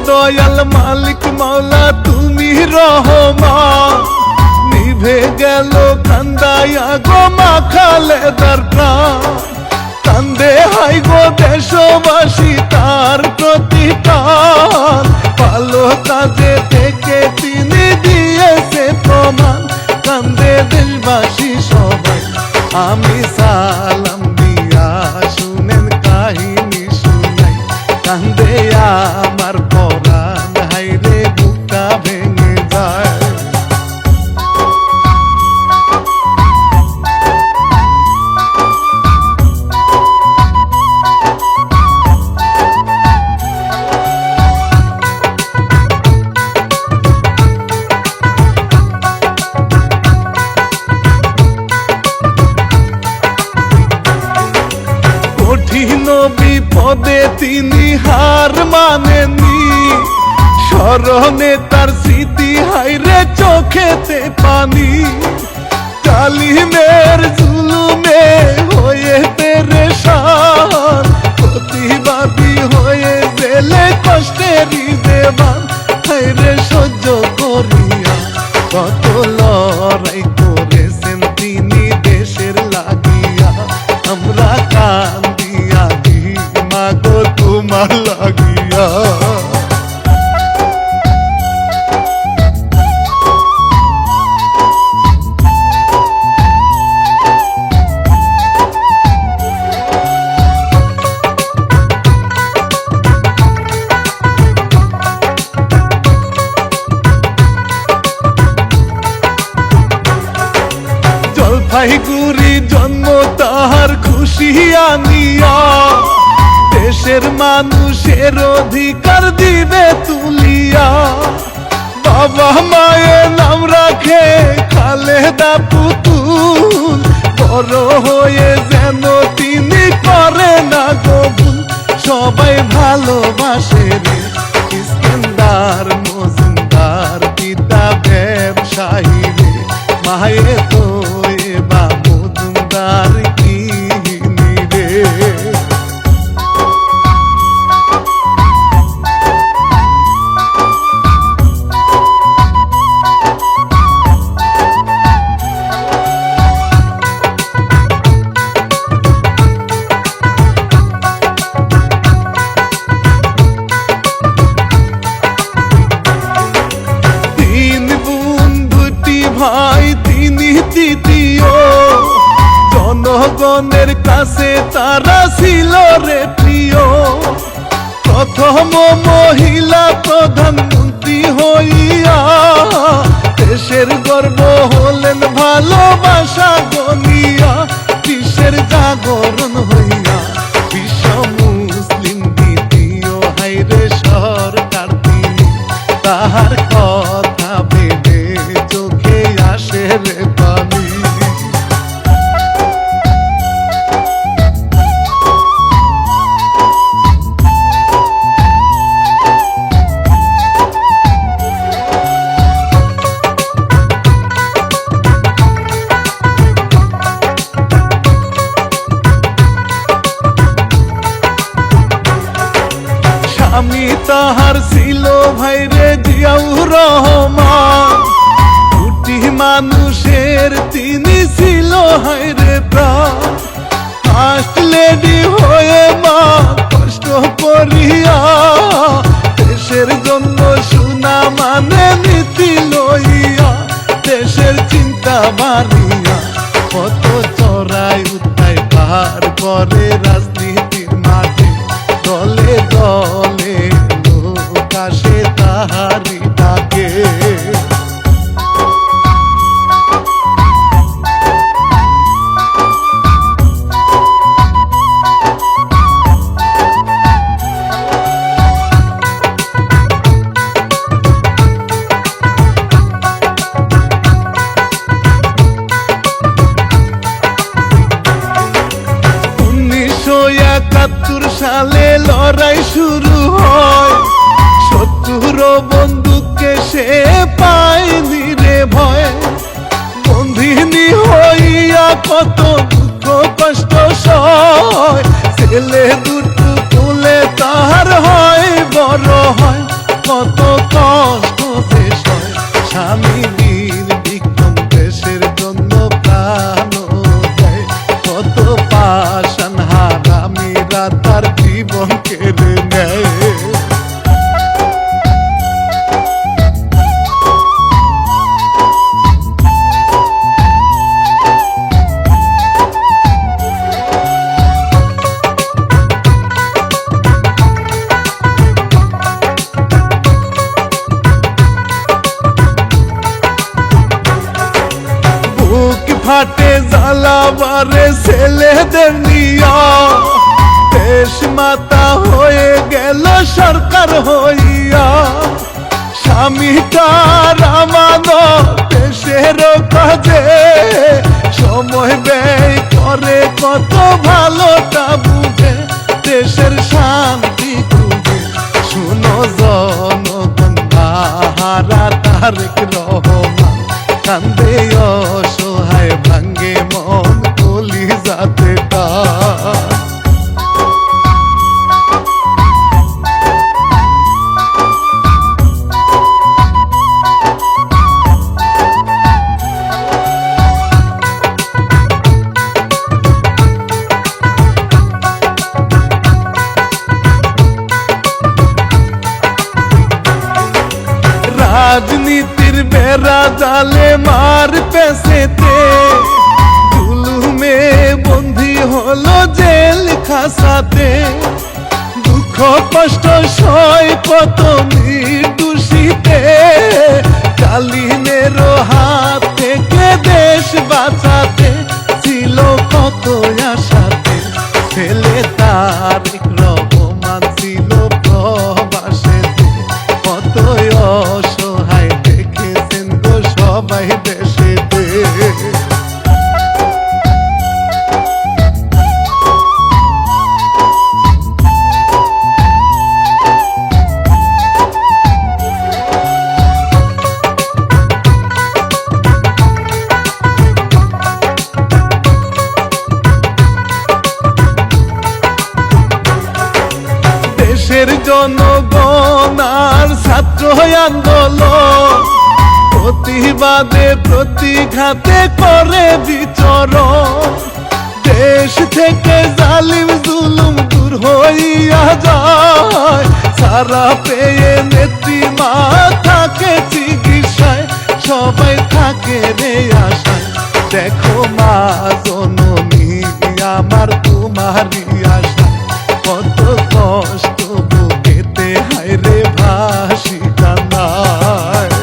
দয়াল মালিক মাওলা তুমি রহমান, নিভে গেল কান্দায়া গো মাখালে তার প্রাণ। কান্দে হাই গো দেশবাসী তার প্রতিটান, ভালো কাজে থেকে তিনি দিয়েছে প্রমাণ। কান্দে দেশবাসী সবাই আমি সালাম দিয়া, শুনেন কাহিনী শুনাই। কান্দে আমার পরাণ, হাইরে বুকটা ভেঙে যায়। কঠিন বিপদে তিনি হার মানেননি, স্মরণে তার স্মৃতি হাইরে চোখেতে পানি। জালিমের জুলুমে হয়ে পেরেশান, প্রতিবাদী হয়ে জেলে কষ্টেরই দেবান। হাইরে সহ্য করিয়া কত লড়াই করেছেন তিনি দেশের লাগিয়া। আমরা কান্দিয়া মাগো তোমার লাগিয়া। জলপাইগুড়ি জন্ম তাহার খুশি আনিয়া, দেশের মানুষের অধিকার দিবে তুলিয়া। বাবা মায়ের নাম রাখে খালেদা পুতুল, বড় হয়ে যেন তিনি করে না কবুল। সবাই ভালোবাসে রে ইস্কান্দার মজুমদার, পিতা ব্যবসায়ী রে মায়ে তো এবা মজুমদার কিনি রে। ভাই তিনি তৃতীয়, জনগণের কাছে তারা ছিল রে প্রিয়। প্রথম মহিলা প্রধানমন্ত্রী হইয়া, দেশের গর্ব হলেন ভালোবাসা গনিয়া। বিশ্বের জাগরণ হইয়া বিশ্ব মুসলিম দ্বিতীয়, হাইরে সরকার তিনি তাহার কথা ভেবে চোখে আসে রে পানি। স্বামী তাহার ছিল ভাইরে জিয়াউর রহমান, কোটি মানুষের তিনি ছিল হাইরে প্রাণ। ফার্স্ট লেডি হয়ে মা কষ্ট করিয়া, দেশের জন্য সুনা মানে নীতি লইয়া। দেশের চিন্তা বাড়িয়া কত চড়াই উঠাই পার করে রাজনীতির মাঠে। দলে দলে লোক আসে তাহারি ডাকে। সালে লড়াই শুরু হয়, শত্রুর বন্দুককে সে পায়নি রে ভয়। বন্ধিনী হইয়া কত দুঃখ কষ্ট সয়, ছেলে দুটো তুলে তাহার হয় বড় হয়, কত কষ্ট যে সয়। স্বামী বীর বিক্রম দেশের জন্য প্রাণ দেয়, কত পাষাণ হারামিরা তার জীবন কেড়ে নেয়। ফাটে জ্বালাবারে ছেলেদের নিয়া, দেশ মাতা হয়ে গেল সরকার হইয়া। স্বামীটার আমানত দেশের কাজে, সময় ব্যয় করে কত ভালোটা বুঝে, দেশের শান্তি খুঁজে। শুনো জনগণ বাহারা তারেক রহমান, কান্দে অসহায় ভাঙ্গে মন কলিজাতে টান। রাজনীতির বেড়া জালে মার পেছেতে, জুলুমে বন্দী হলো জেল খাসাতে। দুঃখ কষ্ট সয় কত নির্দোষীতে, জালিমের হাত থেকে দেশ বাঁচাতে ছিল কত আশাতে। ছেলে তারেক রহমান ছিল প্রবাসেতে, কত অসহায় দেখেছেন গো সবাই দেশেতে। দেশের জনগণ আর ছাত্র আন্দোলন, প্রতিবাদে প্রতিঘাতে করে বিচরণ। দেশ থেকে জালিম জুলুম দূর হইয়া যায়, সারা পেয়ে নেত্রী মা থাকে চিকিৎসায়, সবাই থাকে রে আশায়। দেখো মা জননী আমার তোমারই আশা, কত কষ্ট বুকেতে হায় রে ভাসি কান্নায়।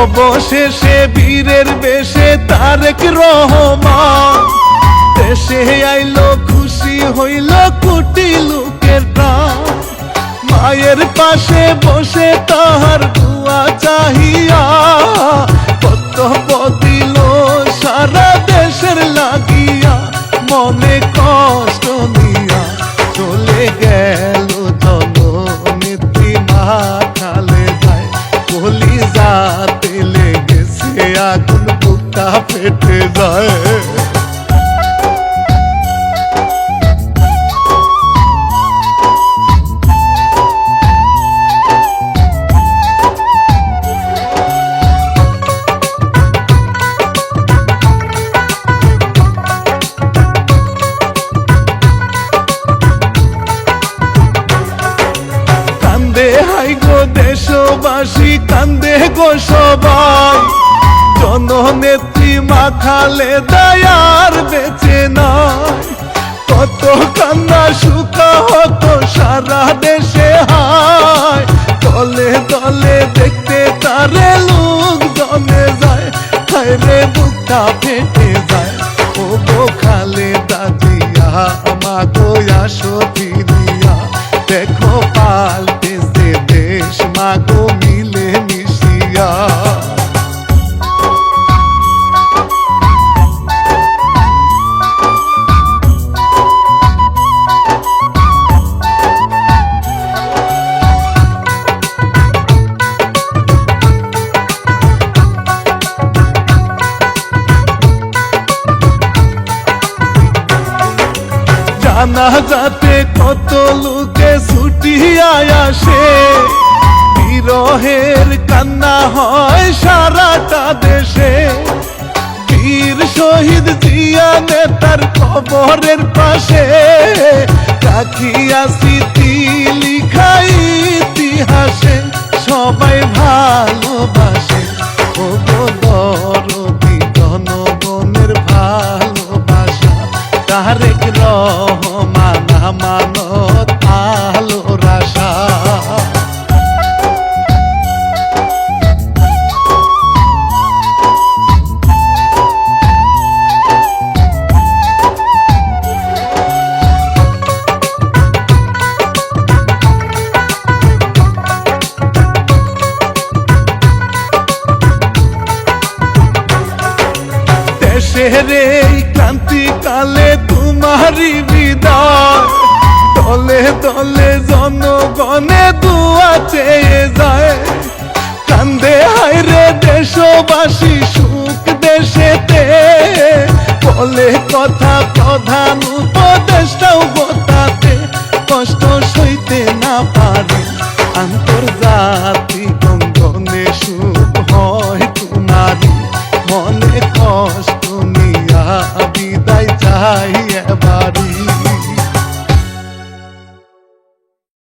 অবশেষে বীরের বেশে তারেক রহমান, দেশে আইলো খুশি হইল কোটি লোকের প্রাণ। মায়ের পাশে বসে তাহার দুয়া চাহিয়া, কর্তব্য দিল সারা দেশের লাগিয়া। মনে কষ্ট নিয়া চলে গেল জননেত্রী মা খালেদায়, কলিজাতে লেগেছে আগুন বুকটা ফেটে যায়। কান্দে হাই গো দেশবাসী, কান্দে গো সবাই, জননেত্রী মা খালেদা আর বেঁচে নাই। কত কান্না শুকা হতো সারা দেশে হায়, দলে দলে দেখতে তারে লোক জমে যায়, হায় রে বুক বুকটা ফেটে যায়। ও গো খালেদা জিয়া, মাগো আসো ফিরিয়া, দেখো পাল্টেছে দেশ মাগো মিলে মিশিয়া। জানাজাতে কত লোকে ছুটিয়া আসে, বিরহের কান্না হয় সারাটা দেশে। বীর শহীদ জিয়া নেতার কবরের পাশে রাখিয়া স্মৃতি লিখাই ইতিহাসে, সবাই ভালোবাসে। ও গো দরদি জনগণের ভালোবাসা, তারেক রহমান আমানত আলোর আশা। দেশের এই ক্রান্তিকালে তোমারই বিদায়, দলে দলে জনগণে দুয়া চেয়ে যায়। কান্দে হায়রে দেশবাসী সুখ দেশেতে, বলে কথা প্রধান উপদেষ্টাও গোটাতে, কষ্ট সইতে না পারে আন্তর্জাতিক অঙ্গনে সুখ হয় তোমারই, মনে কষ্ট নিয়া বিদায় চাই এবারে।